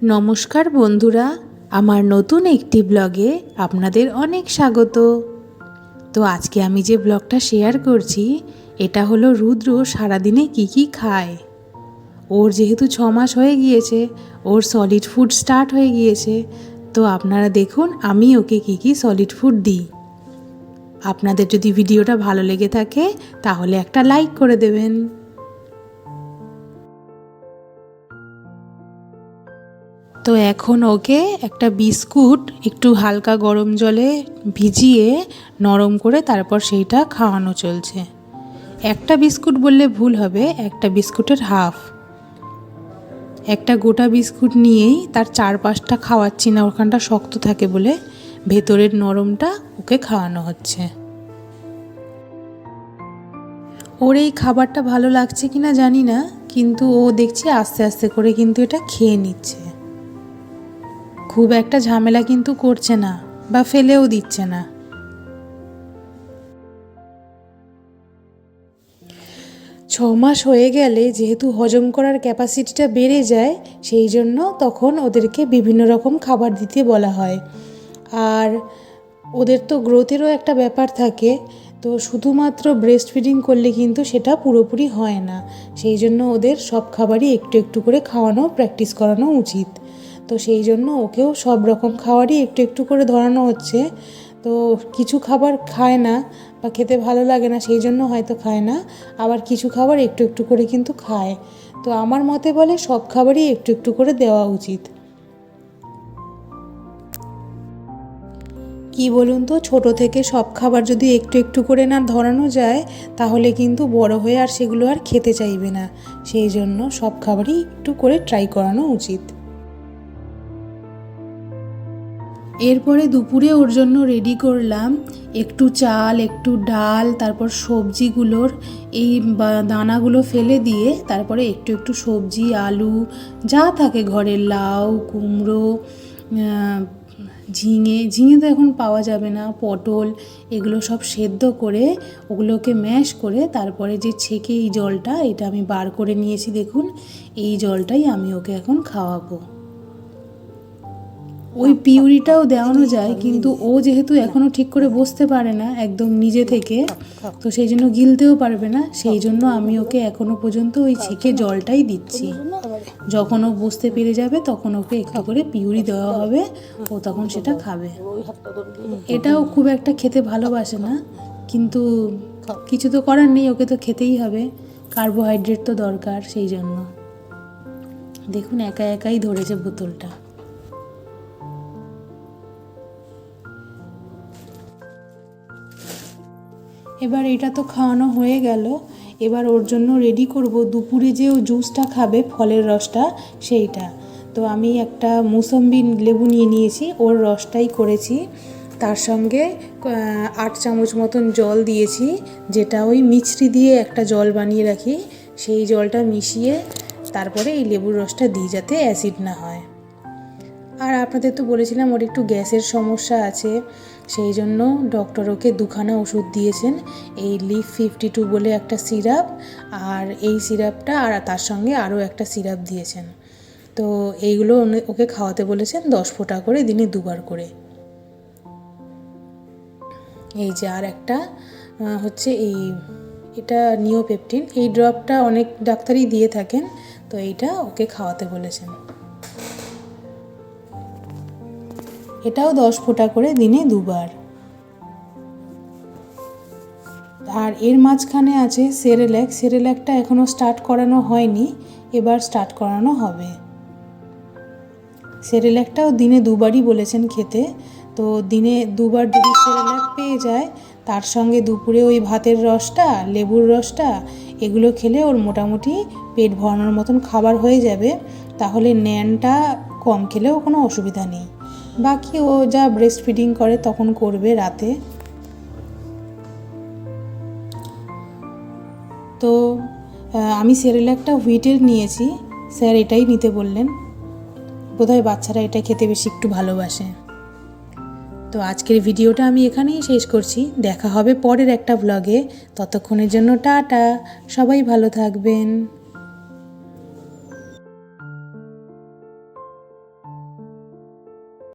নমস্কার বন্ধুরা, আমার নতুন একটি ব্লগে আপনাদের অনেক স্বাগত। তো আজকে আমি যে ব্লগটা শেয়ার করছি এটা হলো রুদ্র সারাদিনে কি খায়। ওর যেহেতু 6 মাস হয়ে গিয়েছে, ওর সলিড ফুড স্টার্ট হয়ে গিয়েছে। তো আপনারা দেখুন আমি ওকে কি সলিড ফুড দিই। আপনাদের যদি ভিডিওটা ভালো লেগে থাকে তাহলে একটা লাইক করে দেবেন। তো এখন ওকে একটা বিস্কুট একটু হালকা গরম জলে ভিজিয়ে নরম করে তারপর সেইটা খাওয়ানো চলছে। একটা বিস্কুট বললে ভুল হবে, একটা বিস্কুটের হাফ। একটা গোটা বিস্কুট নিয়েই তার 4-5টা খাওয়াচ্ছি না, ওখানটা শক্ত থাকে বলে ভেতরের নরমটা ওকে খাওয়ানো হচ্ছে। ওর এই খাবারটা ভালো লাগছে কিনা জানি না, কিন্তু ও দেখছি আস্তে আস্তে করে কিন্তু এটা খেয়ে নিচ্ছে। খুব একটা ঝামেলা কিন্তু করছে না বা ফেলেও দিচ্ছে না। ছ মাস হয়ে গেলে যেহেতু হজম করার ক্যাপাসিটিটা বেড়ে যায়, সেই জন্য তখন ওদেরকে বিভিন্ন রকম খাবার দিতে বলা হয়। আর ওদের তো গ্রোথেরও একটা ব্যাপার থাকে, তো শুধুমাত্র ব্রেস্ট ফিডিং করলে কিন্তু সেটা পুরোপুরি হয় না। সেই জন্য ওদের সব খাবারই একটু একটু করে খাওয়ানো প্র্যাকটিস করানো উচিত। তো সেই জন্য ওকেও সব রকম খাবারই একটু একটু করে ধরানো হচ্ছে। তো কিছু খাবার খায় না বা খেতে ভালো লাগে না, সেই জন্য হয়তো খায় না। আবার কিছু খাবার একটু একটু করে কিন্তু খায়। তো আমার মতে বলে সব খাবারই একটু একটু করে দেওয়া উচিত। কি বলুন তো, ছোট থেকে সব খাবার যদি একটু একটু করে না ধরানো যায় তাহলে কিন্তু বড় হয়ে আর সেগুলো আর খেতে চাইবে না। সেই জন্য সব খাবারই একটু করে ট্রাই করানো উচিত। এরপরে দুপুরে ওর জন্য রেডি করলাম একটু চাল, একটু ডাল, তারপর সবজিগুলোর এই দানাগুলো ফেলে দিয়ে তারপরে একটু একটু সবজি, আলু যা থাকে ঘরের, লাউ, কুমড়ো, ঝিঙে তো এখন পাওয়া যাবে না, পটল, এগুলো সব সেদ্ধ করে ওগুলোকে ম্যাশ করে তারপরে যে ছেঁকে এই জলটা, এটা আমি বার করে নিয়েছি। দেখুন, এই জলটাই আমি ওকে এখন খাওয়াবো। ওই পিউরিটাও দেওয়ানো যায়, কিন্তু ও যেহেতু এখনও ঠিক করে বসতে পারে না একদম নিজে থেকে, তো সেই জন্য গিলতেও পারবে না। সেই জন্য আমি ওকে এখনও পর্যন্ত ওই ছেঁকে জলটাই দিচ্ছি। যখন ও বুঝতে পেরে যাবে তখন ওকে একটু করে পিউরি দেওয়া হবে, ও তখন সেটা খাবে। এটাও খুব একটা খেতে ভালোবাসে না, কিন্তু কিছু তো করার নেই, ওকে তো খেতেই হবে, কার্বোহাইড্রেট তো দরকার। সেই জন্য দেখুন একা একাই ধরেছে বোতলটা। এবার এটা তো খাওয়ানো হয়ে গেল। এবার ওর জন্য রেডি করব দুপুরে যে ও জুসটা খাবে, ফলের রসটা, সেইটা। তো আমি একটা মুসম্বি লেবু নিয়ে নিয়েছি, ওর রসটাই করেছি। তার সঙ্গে 8 চামচ মতন জল দিয়েছি, যেটা ওই মিছরি দিয়ে একটা জল বানিয়ে রাখি, সেই জলটা মিশিয়ে তারপরে এই লেবুর রসটা দিই যাতে অ্যাসিড না হয়। আর আপনাদের তো বলেছিলাম ওর একটু গ্যাসের সমস্যা আছে, সেই জন্য ডক্টর ওকে 2খানা ওষুধ দিয়েছেন, এই লিফ 52 বলে একটা সিরাপ, আর এই সিরাপটা, আর তার সঙ্গে আরও একটা সিরাপ দিয়েছেন। তো এইগুলো ওকে খাওয়াতে বলেছেন 10 ফোঁটা করে দিনে 2বার করে। এই যে আর একটা হচ্ছে এটা নিওপেপটিন, এই ড্রপটা অনেক ডাক্তারই দিয়ে থাকেন, তো এইটা ওকে খাওয়াতে বলেছেন। এটাও 10 ফোঁটা করে দিনে 2বার। আর এর মাঝখানে আছে সেরেল্যাকটা এখনও স্টার্ট করানো হয়নি, এবার স্টার্ট করানো হবে। সেরেল্যাকটাও দিনে 2বারই বলেছেন খেতে। তো দিনে 2বার যদি সেরেল্যাক পেয়ে যায়, তার সঙ্গে দুপুরে ওই ভাতের রসটা, লেবুর রসটা, এগুলো খেলে ওর মোটামুটি পেট ভরানোর মতন খাবার হয়ে যাবে। তাহলে ন্যানটা কম খেলেও কোনো অসুবিধা নেই। বাকি ও যা ব্রেস্ট ফিডিং করে তখন করবে রাতে। তো আমি সেরেল্যাকটা হুইটের নিয়েছি, স্যার এটাই নিতে বললেন। বোধহয় বাচ্চারা এটা খেতে বেশি একটু ভালোবাসে। তো আজকের ভিডিওটা আমি এখানেই শেষ করছি, দেখা হবে পরের একটা ব্লগে। ততক্ষণের জন্য টাটা, সবাই ভালো থাকবেন।